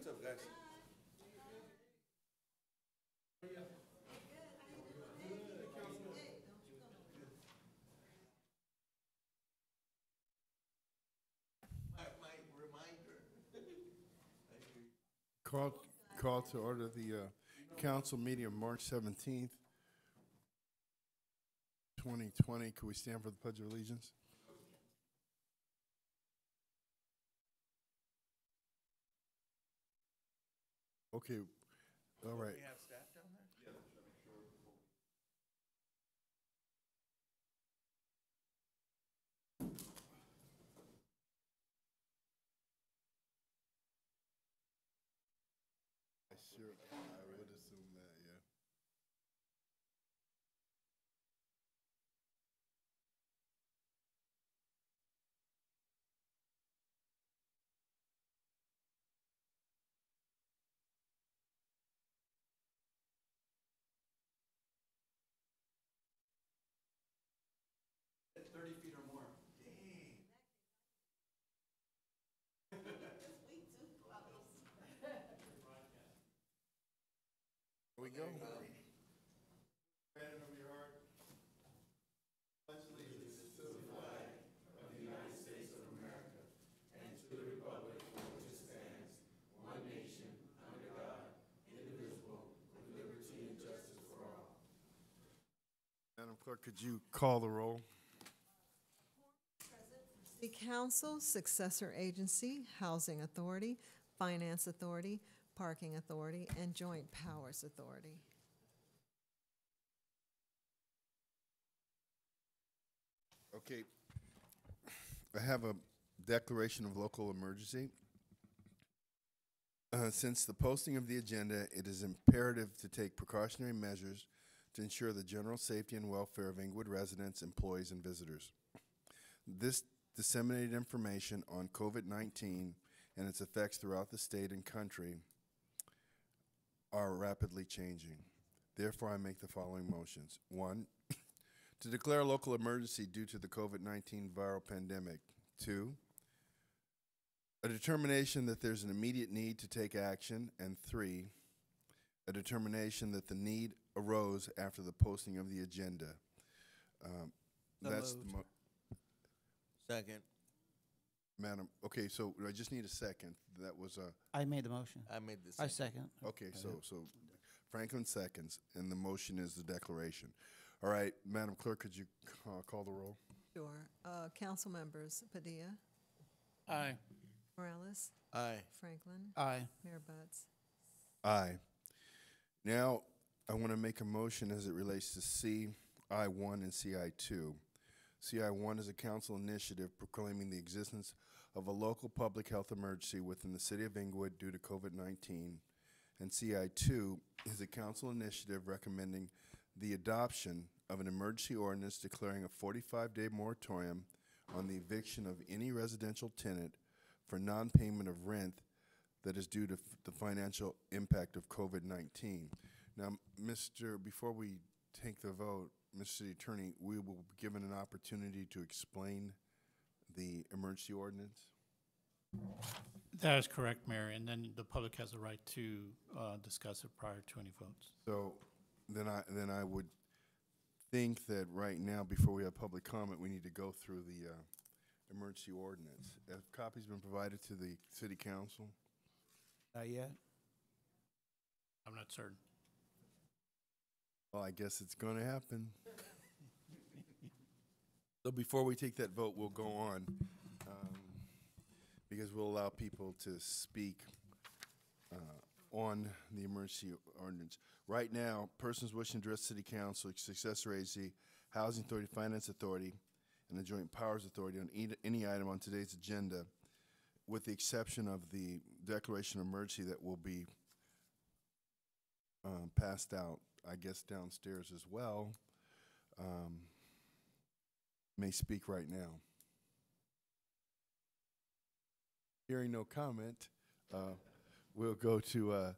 what's up, guys? My reminder. Call to order the council meeting of March 17th, 2020. Could we stand for the Pledge of Allegiance? Okay, all right. We have staff down there? Yeah. Sure, I would assume that, yeah. At 30 feet or more. Here we go. Hand over your heart. Pledge allegiance to the flag of the United States of America and to the republic for which it stands, one nation, under God, indivisible, with liberty and justice for all. Madam Clerk, could you call the roll? City Council, Successor Agency, Housing Authority, Finance Authority, Parking Authority, and Joint Powers Authority. Okay. I have a declaration of local emergency. Since the posting of the agenda, it is imperative to take precautionary measures to ensure the general safety and welfare of Inglewood residents, employees, and visitors. This disseminated information on COVID-19 and its effects throughout the state and country are rapidly changing. Therefore, I make the following motions. 1, to declare a local emergency due to the COVID-19 viral pandemic. 2, a determination that there's an immediate need to take action. And 3, a determination that the need arose after the posting of the agenda. That's the Second. Madam, okay, so I just need a second. That was I made the motion. I made this. I second. okay, so Franklin seconds, and the motion is the declaration. All right, Madam Clerk, could you call the roll? Sure. Council members Padilla, Aye. Morales, Aye. Franklin, Aye. Mayor Butts. Aye. Now, I want to make a motion as it relates to CI1 and CI2. CI1 is a council initiative proclaiming the existence of a local public health emergency within the city of Inglewood due to COVID-19. And CI2 is a council initiative recommending the adoption of an emergency ordinance declaring a 45-day moratorium on the eviction of any residential tenant for non-payment of rent that is due to the financial impact of COVID-19. Now, before we take the vote, Mr. City Attorney, we will be given an opportunity to explain the emergency ordinance. That is correct, Mayor, and then the public has the right to discuss it prior to any votes. So then I would think that right now, before we have public comment, we need to go through the emergency ordinance. Have copies been provided to the City Council? Not yet. I'm not certain. Well, I guess it's going to happen. So before we take that vote, we'll go on because we'll allow people to speak on the emergency ordinance. Right now, persons wishing to address City Council, Successor Agency, Housing Authority, Finance Authority, and the Joint Powers Authority on any item on today's agenda, with the exception of the declaration of emergency that will be passed out, I guess, downstairs as well, may speak right now. Hearing no comment, we'll go to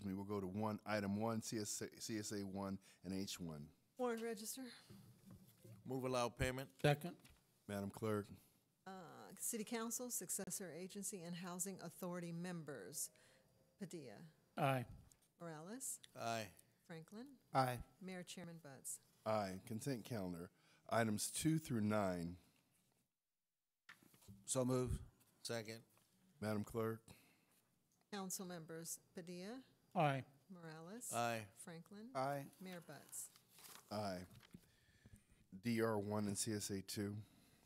we'll go to item 1, CSA 1 and H1. Warrant register. Move allow payment. Second. Madam Clerk. City Council, Successor Agency, and Housing Authority members. Padilla. Aye. Morales. Aye. Franklin. Aye. Mayor Chairman Buds. Aye. Consent calendar. Items 2 through 9. So moved. Second. Madam Clerk? Council members Padilla. Aye. Morales. Aye. Franklin. Aye. Mayor Buds. Aye. DR1 and CSA 2.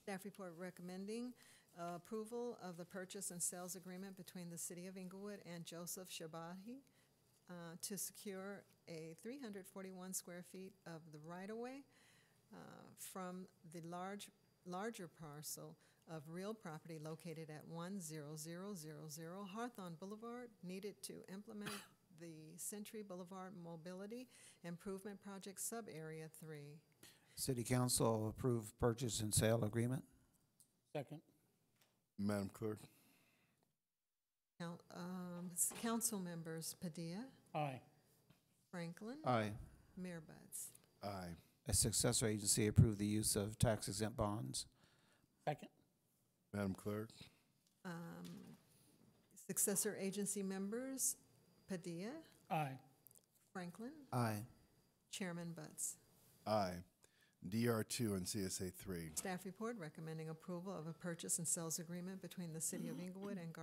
Staff report recommending approval of the purchase and sales agreement between the City of Inglewood and Joseph Shabahi to secure a 341 square feet of the right-of-way from the larger parcel of real property located at 10000 Hawthorne Boulevard, needed to implement the Century Boulevard Mobility Improvement Project Sub-Area 3. City Council approve purchase and sale agreement. Second. Madam Clerk? Council members Padilla, Aye. Franklin, Aye. Mayor Buds. Aye. A successor agency approve the use of tax exempt bonds. Second. Madam Clerk? Successor agency members Padilla, Aye. Franklin, Aye. Chairman Buds. Aye. DR2 and CSA 3. Staff report recommending approval of a purchase and sales agreement between the City of Inglewood and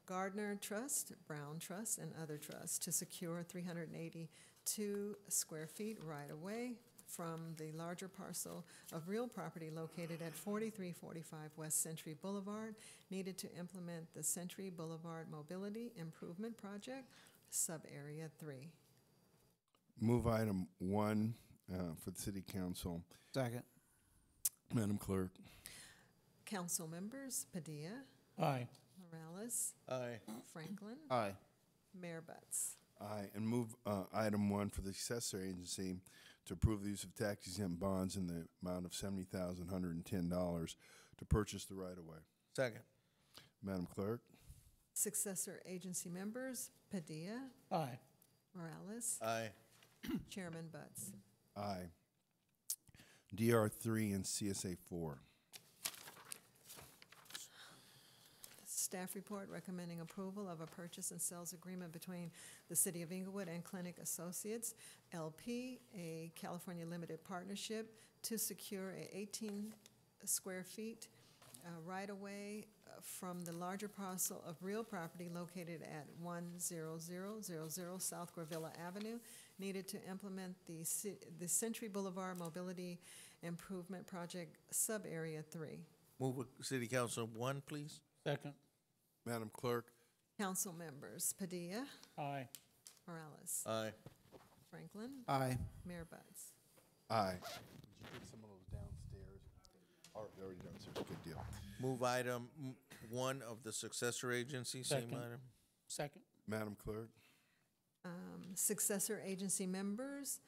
Gardner Trust, Brown Trust, and other trusts to secure 382 square feet right-of-way from the larger parcel of real property located at 4345 West Century Boulevard, needed to implement the Century Boulevard Mobility Improvement Project, Sub-Area 3. Move item 1 for the City Council. Second. Madam Clerk? Council members Padilla, Aye. Morales, Aye. Franklin, Aye. Mayor Buds. Aye. And move item 1 for the successor agency to approve the use of tax exempt bonds in the amount of $70,110 to purchase the right-of-way. Second. Madam Clerk? Successor agency members Padilla, Aye. Morales, Aye. Chairman Buds. Aye. DR3 and CSA 4. Staff report recommending approval of a purchase and sales agreement between the City of Inglewood and Clinic Associates, LP, a California limited partnership, to secure a 18 square feet right-of-way from the larger parcel of real property located at 10000 South Gorvilla Avenue, needed to implement the Century Boulevard Mobility Improvement Project Sub-Area 3. Move with City Council 1, please. Second. Madam Clerk? Council members Padilla, Aye. Morales, Aye. Franklin, Aye. Mayor Buds. Aye. Did you get some of those downstairs? They're already downstairs. Good deal. Move item 1 of the successor agency, same Second. item. Second. Madam Clerk? Successor agency members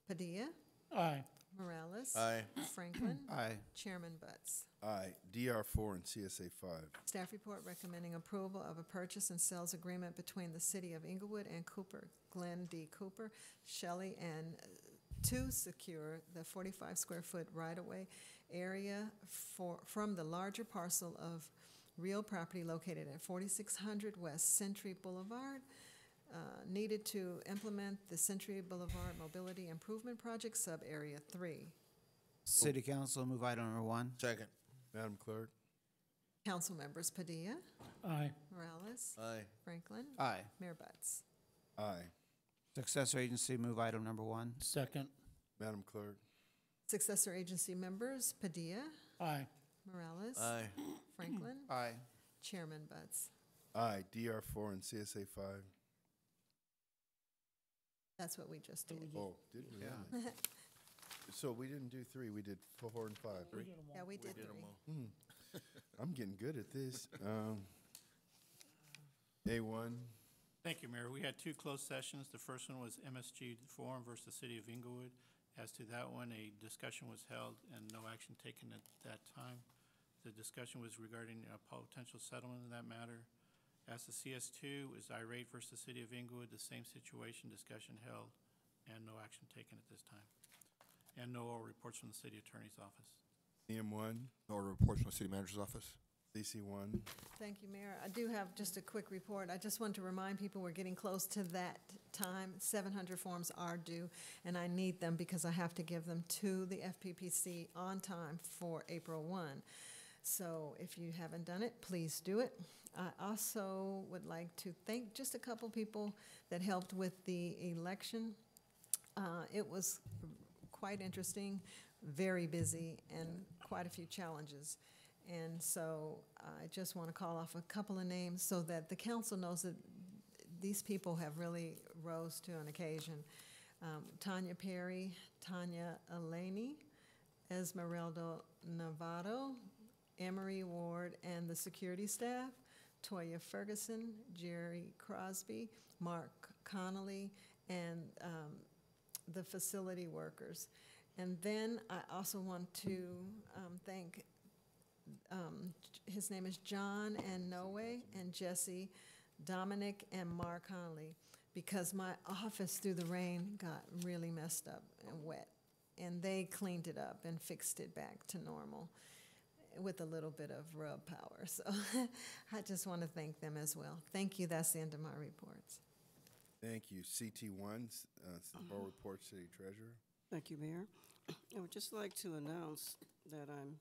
Padilla, Aye. Morales, Aye. Franklin, Aye. Chairman Buds. Aye. DR4 and CSA 5. Staff report recommending approval of a purchase and sales agreement between the City of Inglewood and Cooper, Glenn D. Cooper, Shelley, and to secure the 45 square foot right-of-way area from the larger parcel of real property located at 4600 West Century Boulevard, needed to implement the Century Boulevard Mobility Improvement Project Sub-Area 3. City Council move item number 1. Second. Madam Clerk? Council members Padilla, Aye. Morales, Aye. Franklin, Aye. Mayor Buds. Aye. Successor agency move item number 1. Second. Madam Clerk? Successor agency members Padilla, Aye. Morales, Aye. Franklin, Aye. Chairman Buds. Aye. DR4 and CSA 5. That's what we just did. Oh, did we? Yeah. So we didn't do 3, we did 4 and 5. Yeah, we did Did 'em three. all. I'm getting good at this. A1. Thank you, Mayor. We had 2 closed sessions. The first one was MSG Forum versus City of Inglewood. As to that one, a discussion was held and no action taken at that time. The discussion was regarding a potential settlement in that matter. As to CS2 is Irate versus City of Inglewood, the same situation, discussion held, and no action taken at this time. And no oral reports from the City Attorney's Office. CM1. No reports from the city manager's office. CC1. Thank you, Mayor. I do have just a quick report. I just want to remind people we're getting close to that time. 700 forms are due, and I need them because I have to give them to the FPPC on time for April 1. So if you haven't done it, please do it. I also would like to thank just a couple people that helped with the election. It was quite interesting, very busy, and quite a few challenges. And so I just want to call off a couple of names so that the council knows that these people have really rose to an occasion. Tanya Perry, Tanya Elaney, Esmeralda Novato, Emery Ward, and the security staff, Toya Ferguson, Jerry Crosby, Mark Connolly, and the facility workers. And then I also want to thank his name is John and Noe and Jesse, Dominic and Mark Conley, because my office through the rain got really messed up and wet, and they cleaned it up and fixed it back to normal with a little bit of rub power. So I just want to thank them as well. Thank you. That's the end of my reports. Thank you. CT1, Board Report, City Treasurer. Thank you, Mayor. I would just like to announce that I'm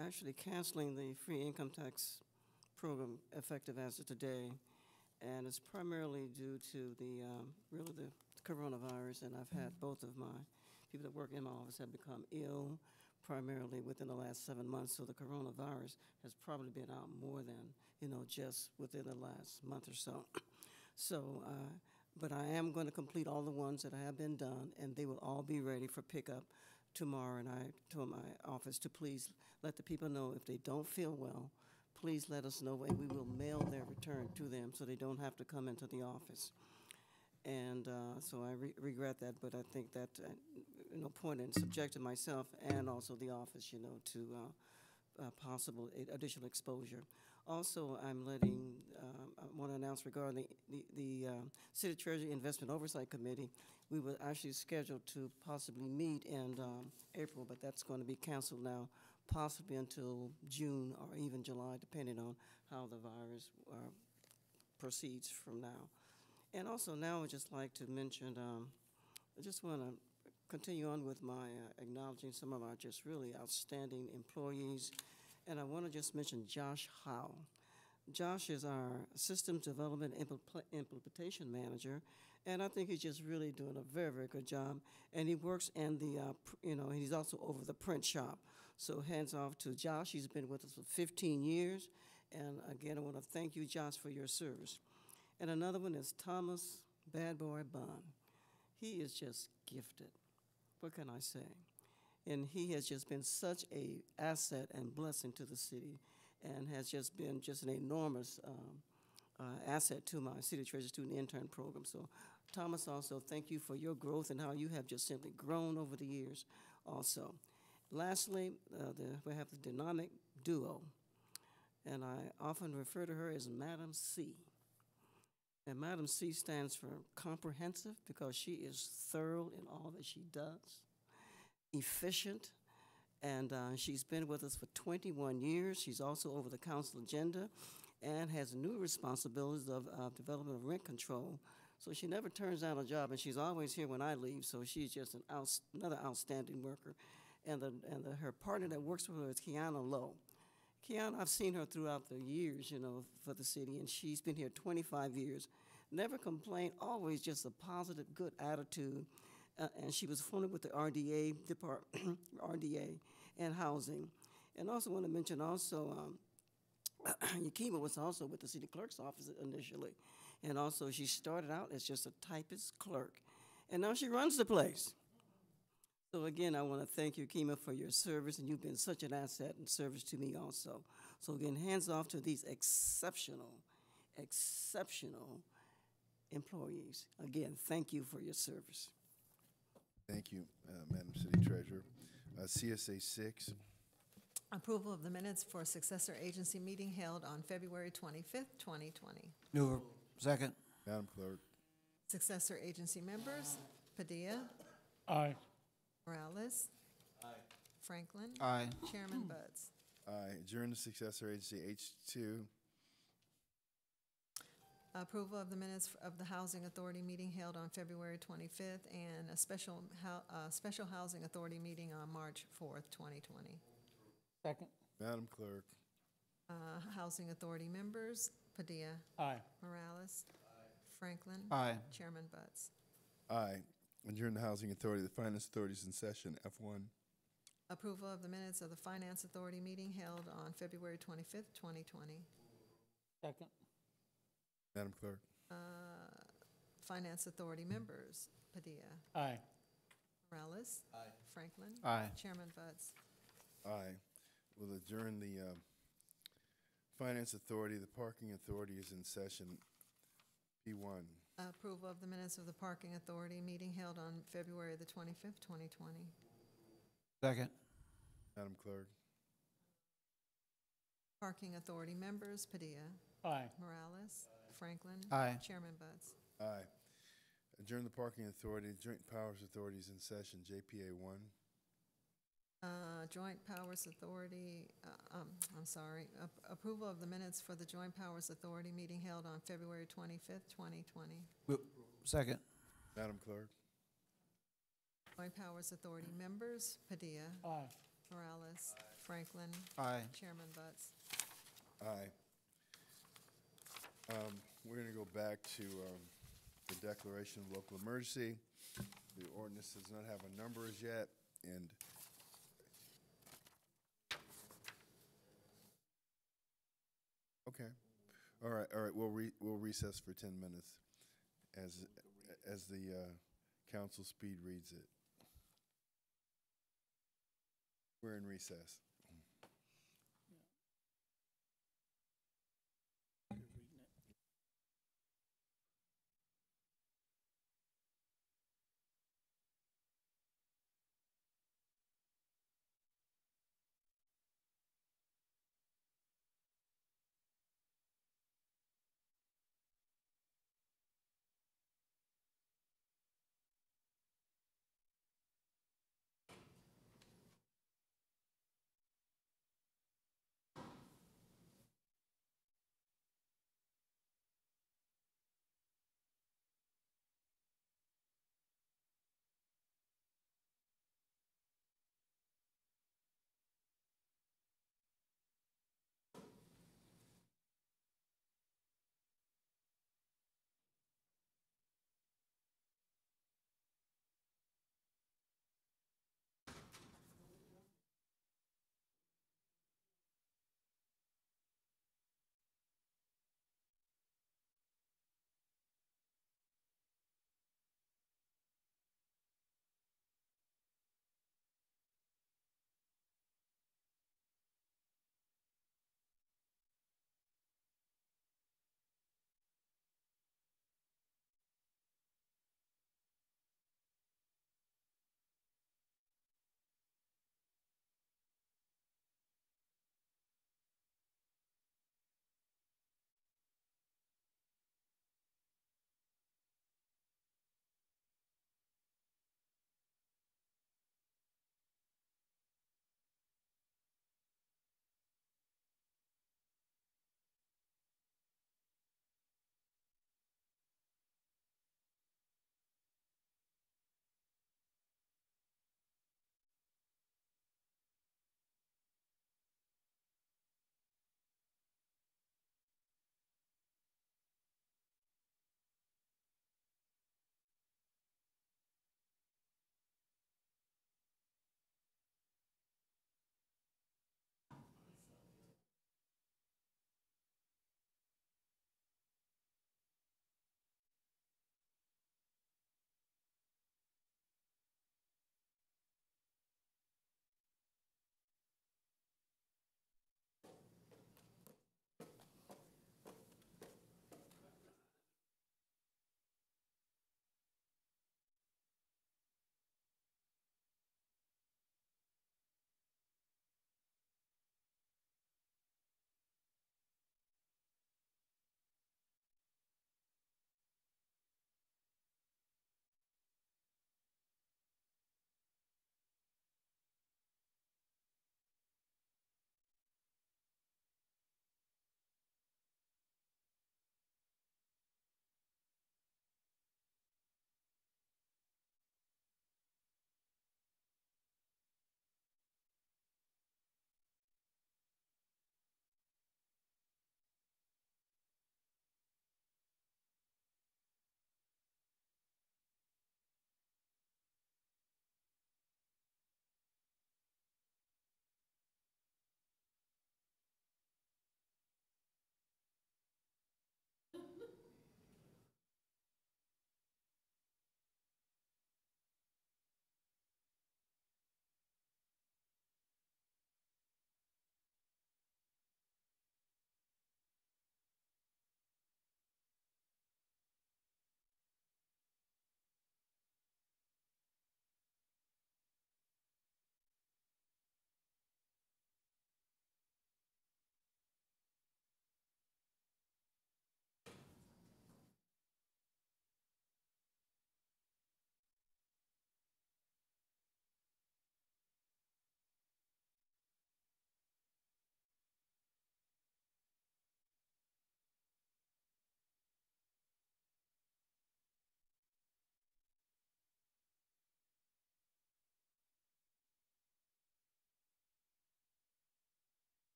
actually canceling the free income tax program effective as of today, and it's primarily due to the really the coronavirus. And I've had both of my people that work in my office have become ill, primarily within the last 7 months. So the coronavirus has probably been out more than just within the last month or so. So, but I am going to complete all the ones that have been done, and they will all be ready for pickup tomorrow. And I told my office to please let the people know if they don't feel well, please let us know, and we will mail their return to them so they don't have to come into the office. And so I regret that, but I think that, point in subjecting myself and also the office, to possible additional exposure. Also, I want to announce regarding the City Treasury Investment Oversight Committee, we were actually scheduled to possibly meet in April, but that's going to be canceled now, possibly until June or even July, depending on how the virus proceeds from now. And also now I'd just like to mention, I just want to continue on with my acknowledging some of our just really outstanding employees. And I want to just mention Josh Howe. Josh is our Systems Development Implementation Manager, and I think he's just really doing a very, very good job. And he works in the, he's also over the print shop. So hands off to Josh. He's been with us for 15 years. And again, I want to thank you, Josh, for your service. And another one is Thomas Bad Boy Bond. He is just gifted. What can I say? And he has just been such a asset and blessing to the city, and has just been just an enormous asset to my City Treasurer Student Intern Program. So, Thomas, also thank you for your growth and how you have just simply grown over the years also. Lastly, we have the dynamic duo, and I often refer to her as Madam C. And Madam C stands for comprehensive, because she is thorough in all that she does, efficient, and she's been with us for 21 years. She's also over the council agenda and has new responsibilities of development of rent control. So she never turns down a job, and she's always here when I leave, so she's just another outstanding worker. And her partner that works with her is Kiana Lowe. Kiana, I've seen her throughout the years, for the city, and she's been here 25 years. Never complained, always just a positive, good attitude. And she was formerly with the RDA department, RDA and housing. And also want to mention Yakima was also with the city clerk's office initially. And also she started out as just a typist clerk. And now she runs the place. So again, I want to thank you, Kima, for your service, and you've been such an asset and service to me also. So again, hands off to these exceptional employees. Again, thank you for your service. Thank you, Madam City Treasurer. CSA 6. Approval of the minutes for successor agency meeting held on February 25th, 2020. Move. Second. Madam Clerk. Successor agency members, Padilla. Aye. Morales. Aye. Franklin. Aye. Chairman Buds. Aye. Adjourn the successor agency H2. Approval of the minutes of the Housing Authority meeting held on February 25th and a special Housing Authority meeting on March 4th, 2020. Second. Madam Clerk. Housing Authority members, Padilla. Aye. Morales. Franklin. Aye. Chairman Butts. Aye. Adjourn the Housing Authority. The Finance Authority is in session. F1. Approval of the minutes of the Finance Authority meeting held on February 25th, 2020. Second. Madam Clerk. Finance Authority members, Padilla. Aye. Morales. Aye. Franklin. Aye. Chairman Butts. Aye. We'll adjourn the Finance Authority. The Parking Authority is in session. P1. Approval of the minutes of the Parking Authority meeting held on February the 25th, 2020. Second. Madam Clerk. Parking Authority members, Padilla. Aye. Morales. Franklin. Aye. Chairman Butts. Aye. Adjourn the Parking Authority. Joint Powers Authority is in session. JPA 1. Joint Powers Authority, I'm sorry, approval of the minutes for the Joint Powers Authority meeting held on February 25th, 2020. Second. Madam Clerk. Joint Powers Authority members, Padilla. Aye. Morales. Franklin. Aye. Chairman Butts. Aye. We're going to go back to the declaration of local emergency. The ordinance does not have a number as yet, and okay. All right. We'll recess for 10 minutes as the council speed reads it. We're in recess.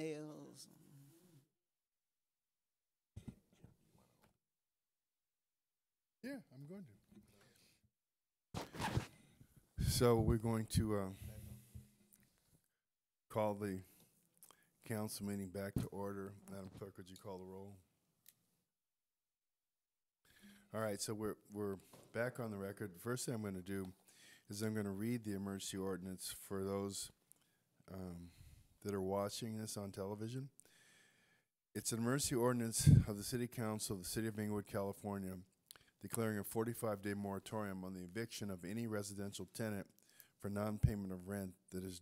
nails. Yeah, I'm going to. So we're going to call the council meeting back to order. Madam Clerk, would you call the roll? All right, so we're back on the record. The first thing I'm going to do is I'm going to read the emergency ordinance for those that are watching this on television. It's an emergency ordinance of the City Council of the City of Inglewood, California, declaring a 45-day moratorium on the eviction of any residential tenant for non-payment of rent that is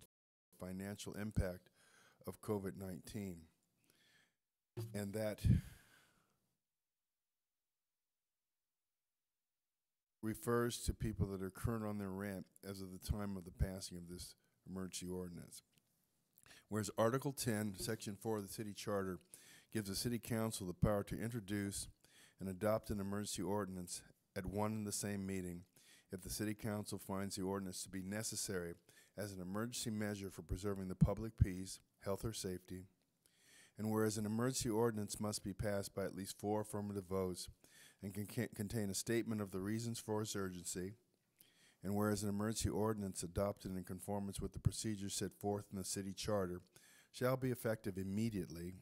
financial impact of COVID-19. And that refers to people that are current on their rent as of the time of the passing of this emergency ordinance. Whereas Article 10, Section 4 of the City Charter gives the City Council the power to introduce and adopt an emergency ordinance at one and the same meeting if the City Council finds the ordinance to be necessary as an emergency measure for preserving the public peace, health, or safety. And whereas an emergency ordinance must be passed by at least 4 affirmative votes and can contain a statement of the reasons for its urgency, and whereas an emergency ordinance adopted in conformance with the procedures set forth in the City Charter shall be effective immediately,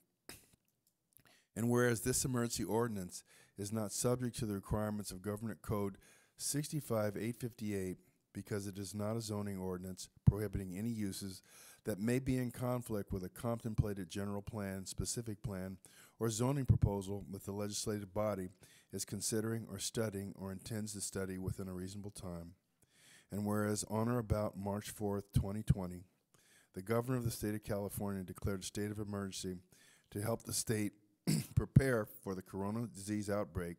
and whereas this emergency ordinance is not subject to the requirements of Government Code 65-858 because it is not a zoning ordinance prohibiting any uses that may be in conflict with a contemplated general plan, specific plan, or zoning proposal that the legislative body is considering or studying or intends to study within a reasonable time. And whereas on or about March 4th, 2020, the governor of the state of California declared a state of emergency to help the state prepare for the corona disease outbreak,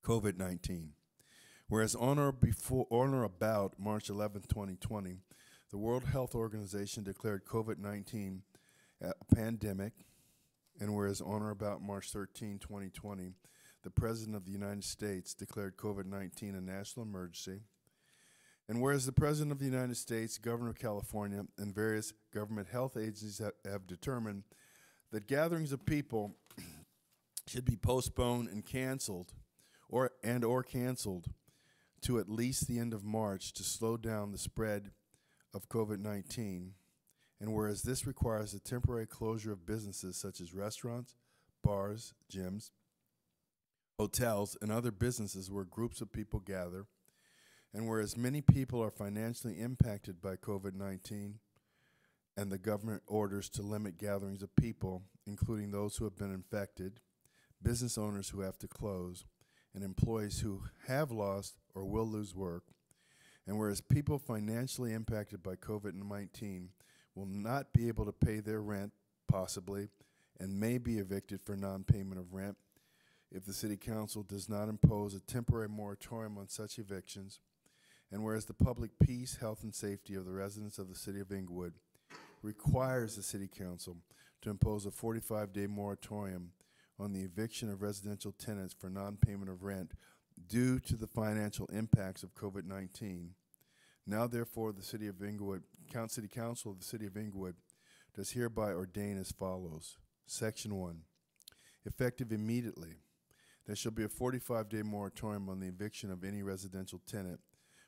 COVID-19. Whereas on or about March 11th, 2020, the World Health Organization declared COVID-19 a pandemic, and whereas on or about March 13, 2020, the President of the United States declared COVID-19 a national emergency, and whereas the President of the United States, Governor of California, and various government health agencies have determined that gatherings of people should be postponed and canceled, or canceled to at least the end of March to slow down the spread of COVID-19, and whereas this requires the temporary closure of businesses such as restaurants, bars, gyms, hotels, and other businesses where groups of people gather, and whereas many people are financially impacted by COVID-19 and the government orders to limit gatherings of people, including those who have been infected, business owners who have to close, and employees who have lost or will lose work, and whereas people financially impacted by COVID-19 will not be able to pay their rent, possibly, and may be evicted for non-payment of rent if the City Council does not impose a temporary moratorium on such evictions, and whereas the public peace, health, and safety of the residents of the City of Inglewood requires the City Council to impose a 45-day moratorium on the eviction of residential tenants for non-payment of rent due to the financial impacts of COVID-19. Now, therefore, the City of Inglewood, City Council of the City of Inglewood does hereby ordain as follows. Section 1. Effective immediately, there shall be a 45-day moratorium on the eviction of any residential tenant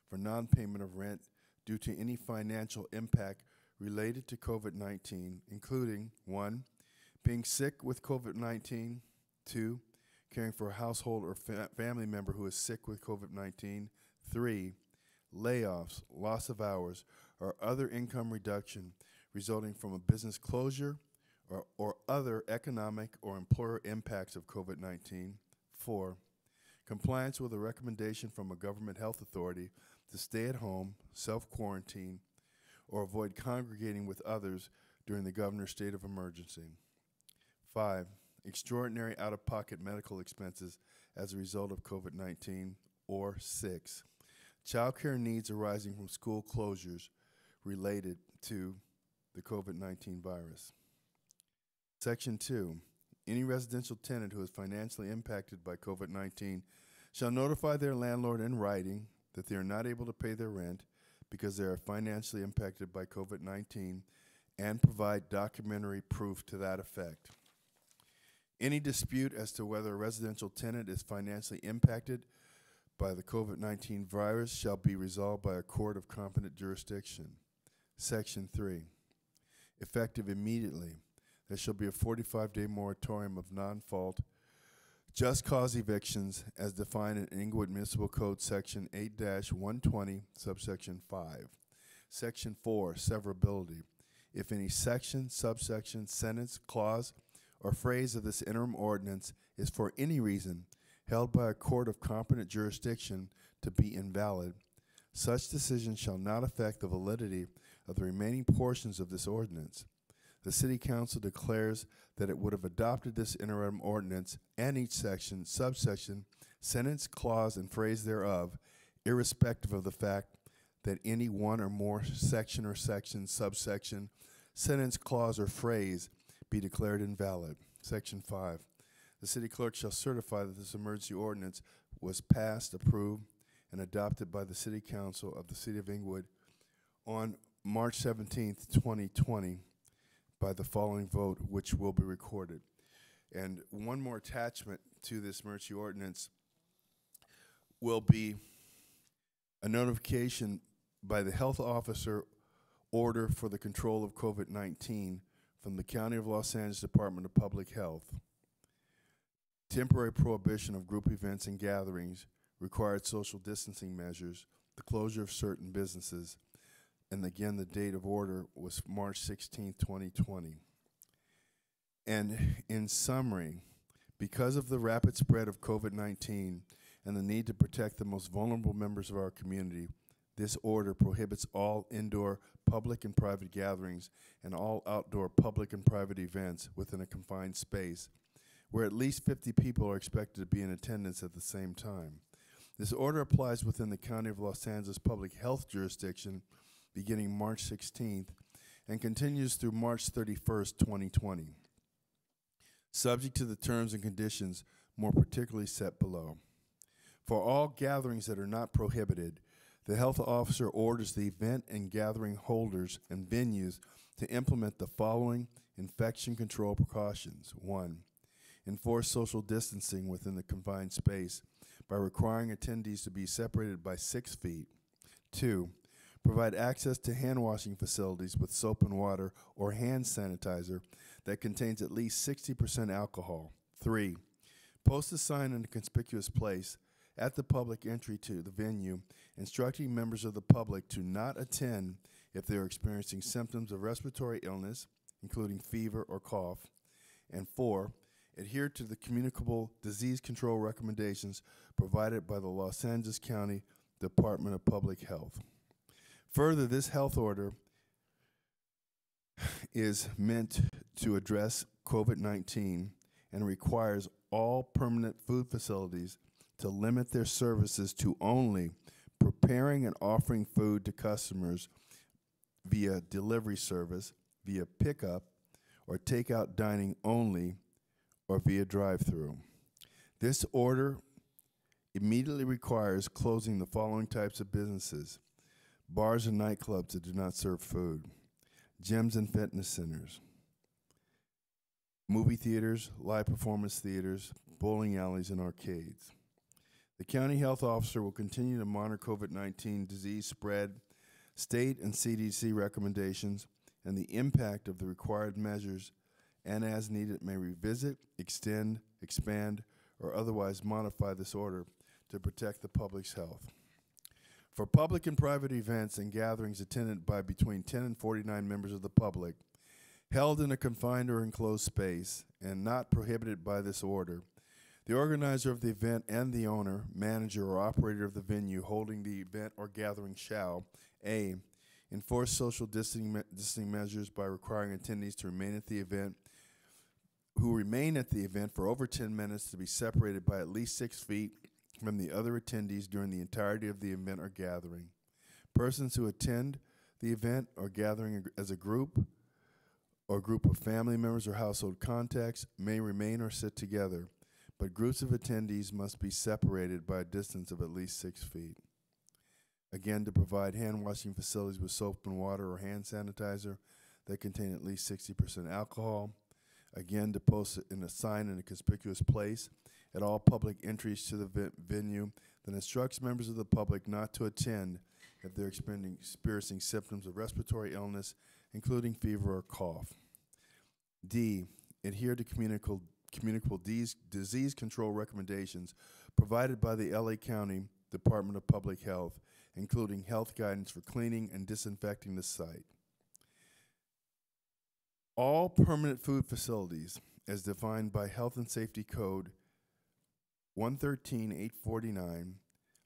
for non-payment of rent due to any financial impact related to COVID-19, including 1, being sick with COVID-19, 2, caring for a household or family member who is sick with COVID-19, 3, layoffs, loss of hours, or other income reduction resulting from a business closure or other economic or employer impacts of COVID-19, 4, compliance with a recommendation from a government health authority to stay at home, self-quarantine, or avoid congregating with others during the governor's state of emergency. 5, extraordinary out-of-pocket medical expenses as a result of COVID-19, or 6, child care needs arising from school closures related to the COVID-19 virus. Section 2, any residential tenant who is financially impacted by COVID-19 shall notify their landlord in writing that they are not able to pay their rent because they are financially impacted by COVID-19 and provide documentary proof to that effect. Any dispute as to whether a residential tenant is financially impacted by the COVID-19 virus shall be resolved by a court of competent jurisdiction. Section 3, effective immediately, there shall be a 45-day moratorium of non-fault just cause evictions as defined in Inglewood Municipal Code Section 8-120, subsection 5. Section 4, severability. If any section, subsection, sentence, clause, or phrase of this interim ordinance is for any reason held by a court of competent jurisdiction to be invalid, such decision shall not affect the validity of the remaining portions of this ordinance. The City Council declares that it would have adopted this interim ordinance and each section, subsection, sentence, clause, and phrase thereof, irrespective of the fact that any one or more section or section, subsection, sentence, clause, or phrase be declared invalid. Section 5. The city clerk shall certify that this emergency ordinance was passed, approved, and adopted by the City Council of the City of Inglewood on March 17th, 2020, by the following vote, which will be recorded. And one more attachment to this emergency ordinance will be a notification by the health officer order for the control of COVID-19 from the County of Los Angeles Department of Public Health. Temporary prohibition of group events and gatherings, required social distancing measures, the closure of certain businesses, and again, the date of order was March 16, 2020. And in summary, because of the rapid spread of COVID-19 and the need to protect the most vulnerable members of our community, this order prohibits all indoor public and private gatherings and all outdoor public and private events within a confined space, where at least 50 people are expected to be in attendance at the same time. This order applies within the County of Los Angeles public health jurisdiction beginning March 16th and continues through March 31st, 2020, subject to the terms and conditions more particularly set below. For all gatherings that are not prohibited, the health officer orders the event and gathering holders and venues to implement the following infection control precautions. 1, enforce social distancing within the confined space by requiring attendees to be separated by 6 feet. 2, provide access to hand washing facilities with soap and water or hand sanitizer that contains at least 60% alcohol. 3, post a sign in a conspicuous place at the public entry to the venue instructing members of the public to not attend if they are experiencing symptoms of respiratory illness, including fever or cough. And 4, adhere to the communicable disease control recommendations provided by the Los Angeles County Department of Public Health. Further, this health order is meant to address COVID-19 and requires all permanent food facilities to limit their services to only preparing and offering food to customers via delivery service, via pickup, or takeout dining only, or via drive-through. This order immediately requires closing the following types of businesses: bars and nightclubs that do not serve food, gyms and fitness centers, movie theaters, live performance theaters, bowling alleys, and arcades. The county health officer will continue to monitor COVID-19 disease spread, state and CDC recommendations, and the impact of the required measures, and as needed may revisit, extend, expand, or otherwise modify this order to protect the public's health. For public and private events and gatherings attended by between 10 and 49 members of the public, held in a confined or enclosed space and not prohibited by this order, the organizer of the event and the owner, manager, or operator of the venue holding the event or gathering shall: A, enforce social distancing measures by requiring attendees to remain at the event for over 10 minutes to be separated by at least 6 feet from the other attendees during the entirety of the event or gathering. Persons who attend the event or gathering as a group or group of family members or household contacts may remain or sit together, but groups of attendees must be separated by a distance of at least 6 feet. Again, to provide hand washing facilities with soap and water or hand sanitizer that contain at least 60% alcohol. Again, to post in a sign in a conspicuous place at all public entries to the venue that instructs members of the public not to attend if they're experiencing symptoms of respiratory illness, including fever or cough. D, adhere to communicable disease control recommendations provided by the LA County Department of Public Health, including health guidance for cleaning and disinfecting the site. All permanent food facilities, as defined by Health and Safety Code 113-849,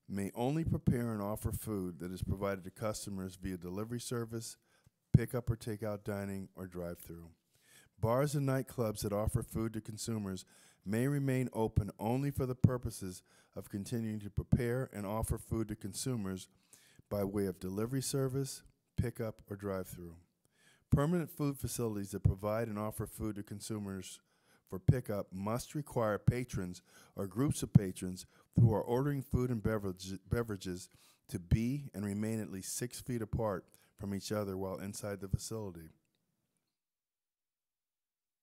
may only prepare and offer food that is provided to customers via delivery service, pickup or takeout dining, or drive-through. Bars and nightclubs that offer food to consumers may remain open only for the purposes of continuing to prepare and offer food to consumers by way of delivery service, pickup, or drive-through. Permanent food facilities that provide and offer food to consumers for pickup must require patrons or groups of patrons who are ordering food and beverages to be and remain at least 6 feet apart from each other while inside the facility.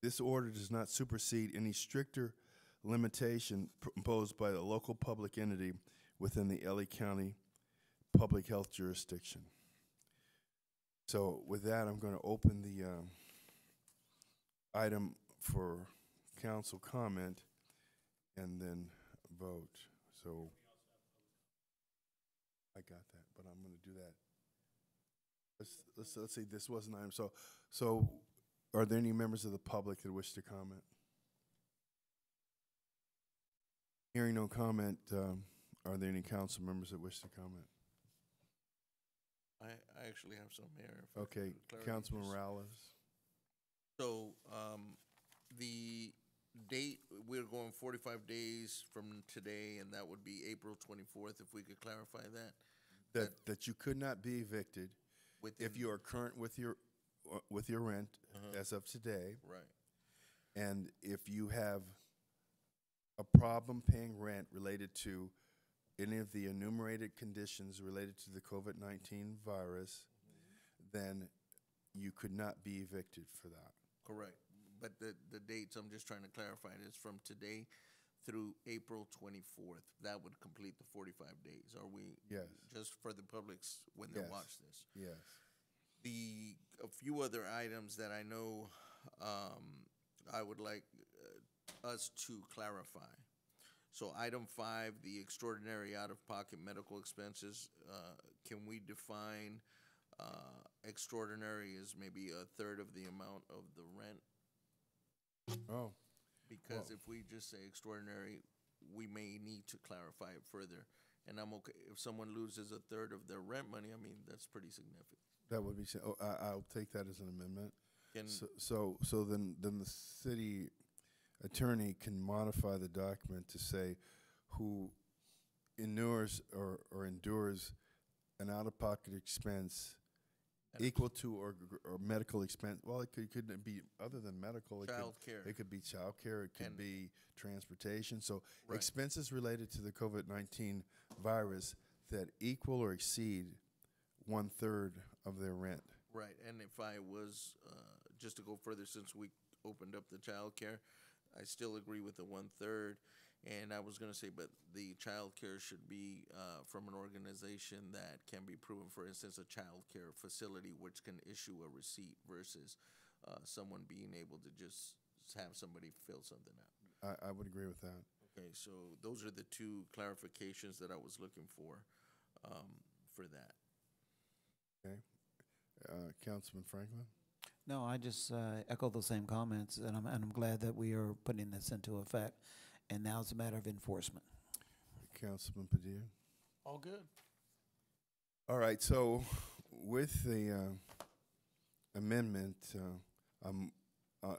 This order does not supersede any stricter limitation imposed by the local public entity within the LA County public health jurisdiction. So with that, I'm going to open the item for council comment and then vote. So I got that, but I'm going to do that. Let's see, this was an item. So are there any members of the public that wish to comment? Hearing no comment, are there any council members that wish to comment? I actually have some here. Okay, Councilman Morales. So, the date, we're going 45 days from today, and that would be April 24th, if we could clarify that. That you could not be evicted Within, if you are current with your rent as of today, right, and if you have a problem paying rent related to any of the enumerated conditions related to the COVID-19 virus, then you could not be evicted for that. correct. But the dates, I'm just trying to clarify, it is from today through April 24th. That would complete the 45 days. Are we? Yes. Just for the publics when they Yes. watch this. Yes. A few other items that I know I would like us to clarify. So item 5, the extraordinary out-of-pocket medical expenses. Can we define extraordinary as maybe a third of the amount of the rent? Oh. Because Well. if we just say extraordinary, we may need to clarify it further. And I'm okay, if someone loses a third of their rent money, I mean, that's pretty significant. That would be. I'll take that as an amendment. Can, So then the city attorney can modify the document to say who inures or endures an out-of-pocket expense equal to or medical expense. Well, it could be other than medical. child care. It could be child care. It could And- be transportation. So Right. expenses related to the COVID-19 virus that equal or exceed 1/3 of their rent. Right, and if I was, just to go further, since we opened up the child care, I still agree with the 1/3. And I was gonna say, but the child care should be from an organization that can be proven, for instance, a child care facility which can issue a receipt versus someone being able to just have somebody fill something out. I would agree with that. Okay, so those are the two clarifications that I was looking for that. Okay. Councilman Franklin? No, I just echo those same comments, and I'm glad that we are putting this into effect. And now it's a matter of enforcement. Councilman Padilla? All good. All right, so with the amendment,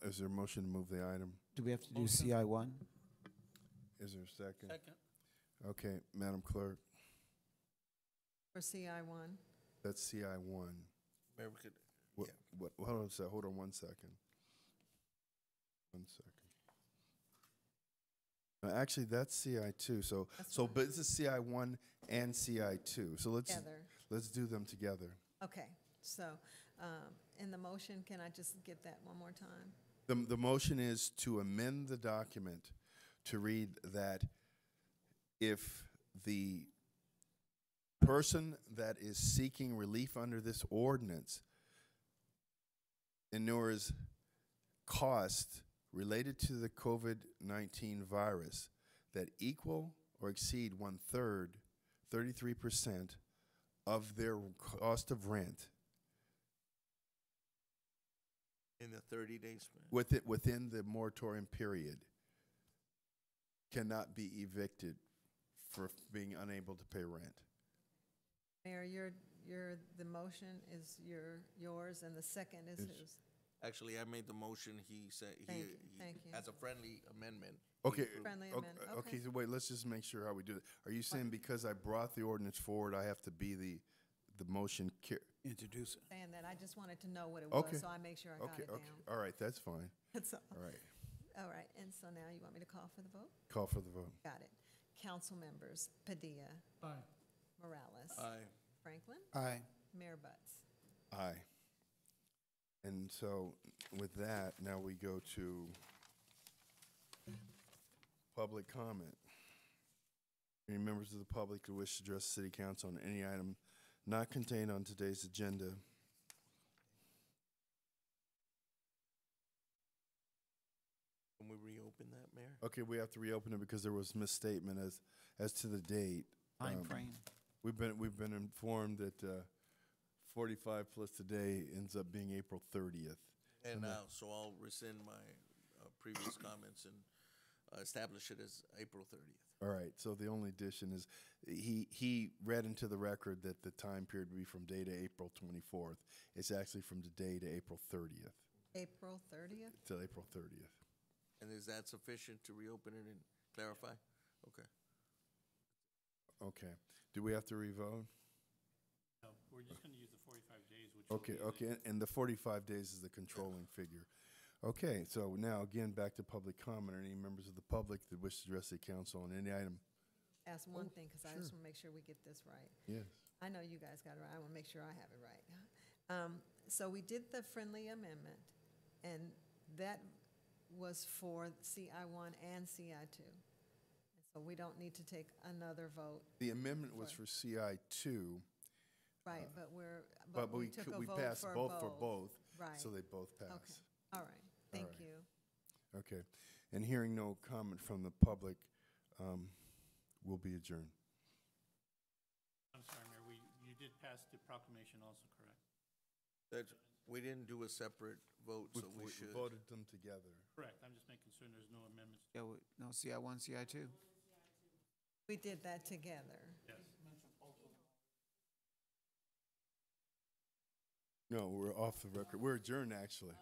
is there a motion to move the item? Do we have to do Motion. CI1? Is there a second? Second. Okay, Madam Clerk, For CI1, that's CI1. Mayor, we could, Hold on 1 second. 1 second. No, actually, that's CI2. That's So fine. but this is CI1 and CI2. So together. let's do them together. Okay, so in the motion. Can I just get that one more time? The motion is to amend the document to read that if the person that is seeking relief under this ordinance endures cost related to the COVID-19 virus that equal or exceed 1/3, 33% of their cost of rent In the 30 days, within the moratorium period cannot be evicted for being unable to pay rent. Mayor, the motion is yours, and the second is It's- whose? actually, I made the motion. He said Thank you. as a friendly amendment. he Okay, approved. Friendly okay, amendment, okay, okay. so wait, let's just make sure how we do it. Are you saying because I brought the ordinance forward, I have to be the motion Introduce it. Saying that, I just wanted to know what it Okay. was, so I make sure I got Okay, it okay, down. all right, that's fine. That's all. All right, All right, and so now you want me to call for the vote? call for the vote. Got it. Council members, Padilla. Aye. Morales. Aye. Franklin. Aye. Mayor Butts. Aye. And so with that, now we go to public comment. Any members of the public who wish to address the city council on any item not contained on today's agenda? Can we reopen that, Mayor? Okay, we have to reopen it because there was misstatement as to the date. Time frame. We've been informed that 45 plus today ends up being April 30th. And so I'll rescind my previous comments and establish it as April 30th. All right, so the only addition is he read into the record that the time period would be from day to April 24th. It's actually from today to April 30th, April 30th? till April 30th. And is that sufficient to reopen it and clarify? Okay. Okay. Do we have to revote? No, we're just going to use the 45 days, which. Okay, okay, and the 45 days is the controlling figure. Okay, so now again, back to public comment. Are any members of the public that wish to address the council on any item? Ask one thing, because I just want to make sure we get this right. Yes. I know you guys got it right. I want to make sure I have it right. So we did the friendly amendment, and that was for CI1 and CI2. So we don't need to take another vote. The amendment was for CI2, Right, but but we we took a vote passed for both for both, Right. so they both Okay, pass. all right. Thank right. you. Okay, and hearing no comment from the public, will be adjourned. I'm sorry, Mayor, you did pass the proclamation also, correct? We didn't do a separate vote, so we should. voted them together. Correct, I'm just making certain there's no amendments. Yeah, no, CI1, CI2. We did that together. Yes. No, we're off the record. We're adjourned, actually.